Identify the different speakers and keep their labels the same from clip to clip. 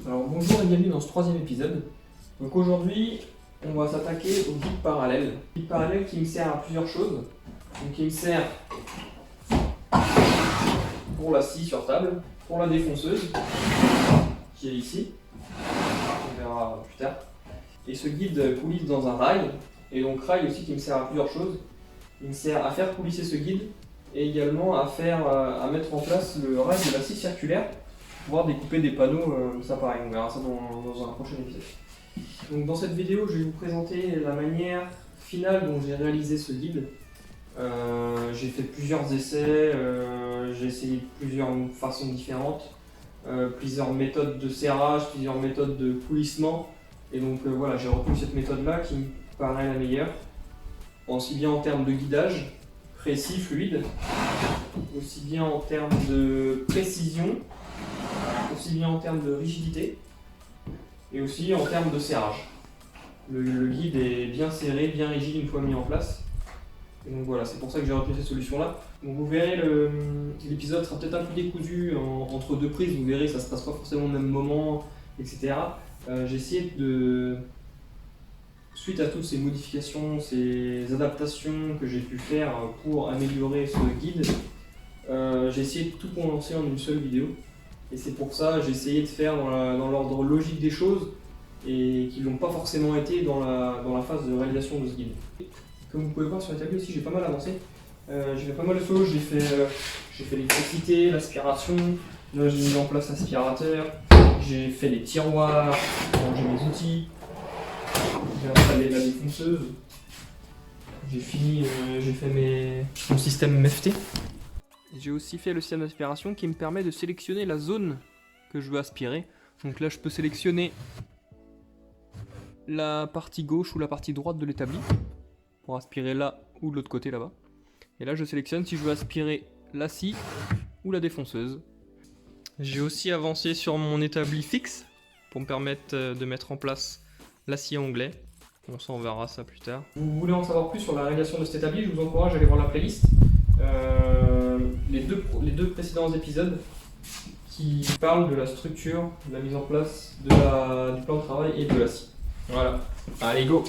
Speaker 1: Alors bonjour et bienvenue dans ce troisième épisode. Donc aujourd'hui, on va s'attaquer au guide parallèle. Le guide parallèle qui me sert à plusieurs choses. Donc il me sert pour la scie sur table, pour la défonceuse, qui est ici, on verra plus tard. Et ce guide coulisse dans un rail, et donc rail aussi qui me sert à plusieurs choses. Il me sert à faire coulisser ce guide, et également à mettre en place le rail de la scie circulaire, pouvoir découper des panneaux, ça pareil, on verra ça dans un prochain épisode. Donc dans cette vidéo, je vais vous présenter la manière finale dont j'ai réalisé ce guide. J'ai fait plusieurs essais, j'ai essayé plusieurs façons différentes, plusieurs méthodes de serrage, plusieurs méthodes de coulissement, et donc voilà, j'ai retenu cette méthode-là qui me paraît la meilleure, aussi bien en termes de guidage, précis, fluide, aussi bien en termes de précision, aussi bien en termes de rigidité et aussi en termes de serrage. Le guide est bien serré, bien rigide une fois mis en place. Et donc voilà, c'est pour ça que j'ai retenu cette solution-là. Donc vous verrez, l'épisode sera peut-être un peu décousu entre deux prises, vous verrez, ça se passe pas forcément au même moment, etc. J'ai essayé de, suite à toutes ces modifications, ces adaptations que j'ai pu faire pour améliorer ce guide, j'ai essayé de tout condenser en une seule vidéo. Et c'est pour ça que j'ai essayé de faire dans l'ordre logique des choses et qui n'ont pas forcément été dans la phase de réalisation de ce guide. Comme vous pouvez voir sur l'établi aussi, j'ai pas mal avancé. J'ai fait pas mal de choses, j'ai fait l'électricité, l'aspiration, là j'ai mis en place l'aspirateur, j'ai fait les tiroirs, j'ai mes outils, j'ai installé la défonceuse, j'ai fait mon système MFT. J'ai aussi fait le système d'aspiration qui me permet de sélectionner la zone que je veux aspirer. Donc là je peux sélectionner la partie gauche ou la partie droite de l'établi pour aspirer là ou de l'autre côté là-bas. Et là je sélectionne si je veux aspirer la scie ou la défonceuse. J'ai aussi avancé sur mon établi fixe pour me permettre de mettre en place la scie à onglet. Bon, ça on verra ça plus tard. Vous voulez en savoir plus sur la réalisation de cet établi, je vous encourage à aller voir la playlist. Les deux précédents épisodes qui parlent de la structure, de la mise en place du plan de travail et de la scie. Voilà, allez go!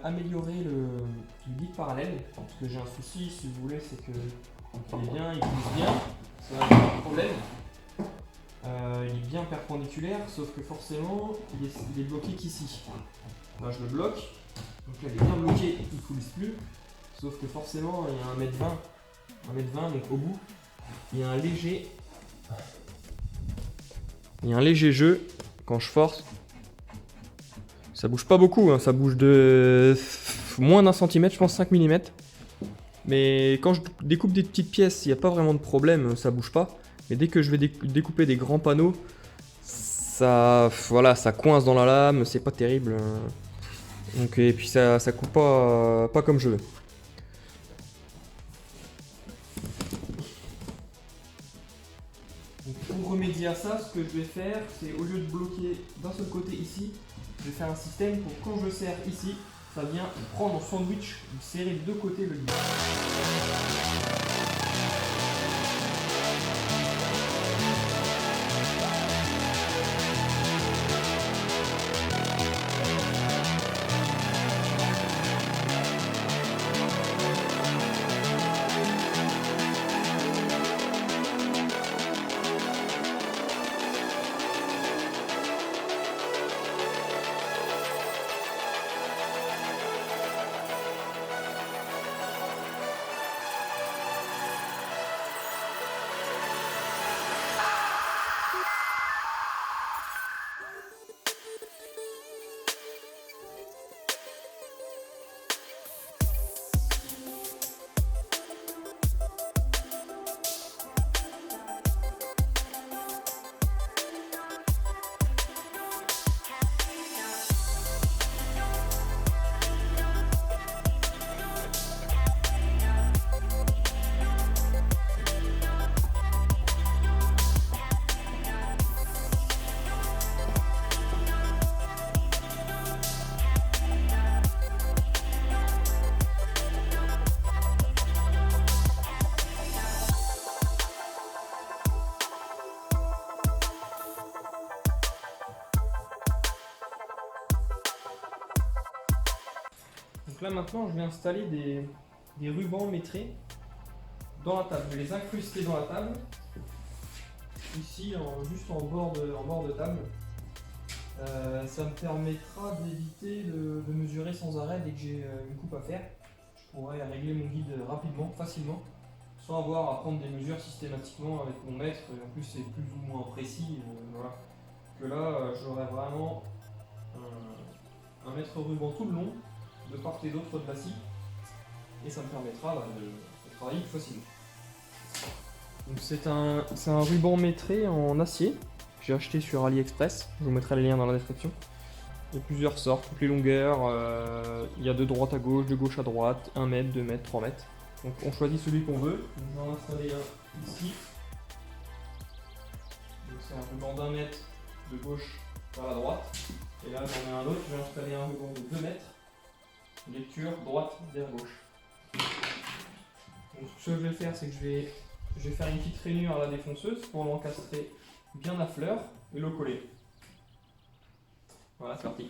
Speaker 1: améliorer le guide parallèle, parce que j'ai un souci, si vous voulez, c'est que il est bien, il glisse bien, ça n'a pas de problème. Il est bien perpendiculaire, sauf que forcément, il est bloqué qu'ici. Là, je le bloque, donc là, il est bien bloqué, il ne coulisse plus, sauf que forcément, il y a 1m20, donc au bout, il y a un léger jeu quand je force. Ça bouge pas beaucoup, hein, ça bouge de moins d'un centimètre, je pense 5 mm. Mais quand je découpe des petites pièces, il n'y a pas vraiment de problème, ça bouge pas. Mais dès que je vais découper des grands panneaux, ça coince dans la lame, c'est pas terrible. Donc, et puis ça coupe pas comme je veux. Donc pour remédier à ça, ce que je vais faire, c'est au lieu de bloquer d'un seul côté ici, je vais faire un système pour quand je serre ici, ça vient prendre en sandwich, serrer de deux côtés le guide. Donc là maintenant je vais installer des rubans métrés dans la table. Je vais les incruster dans la table, ici juste en bord de table. Ça me permettra d'éviter de mesurer sans arrêt dès que j'ai une coupe à faire. Je pourrais régler mon guide rapidement, facilement, sans avoir à prendre des mesures systématiquement avec mon mètre. En plus c'est plus ou moins précis. Voilà. Que là j'aurai vraiment un mètre ruban tout le long, de part et d'autre de la scie, et ça me permettra de travailler plus facilement. Donc c'est un ruban métré en acier, que j'ai acheté sur AliExpress, je vous mettrai les liens dans la description. Il y a plusieurs sortes, toutes les longueurs, il y a de droite à gauche, de gauche à droite, 1 mètre, 2 mètres, 3 mètres. Donc on choisit celui qu'on veut. Donc, je vais en installer un ici. Donc c'est un ruban d'1 mètre de gauche vers la droite. Et là j'en ai un autre, je vais installer un ruban de 2 mètres. Lecture droite vers gauche. Donc ce que je vais faire, c'est que je vais faire une petite rainure à la défonceuse pour l'encastrer bien à fleur et le coller. Voilà, c'est parti.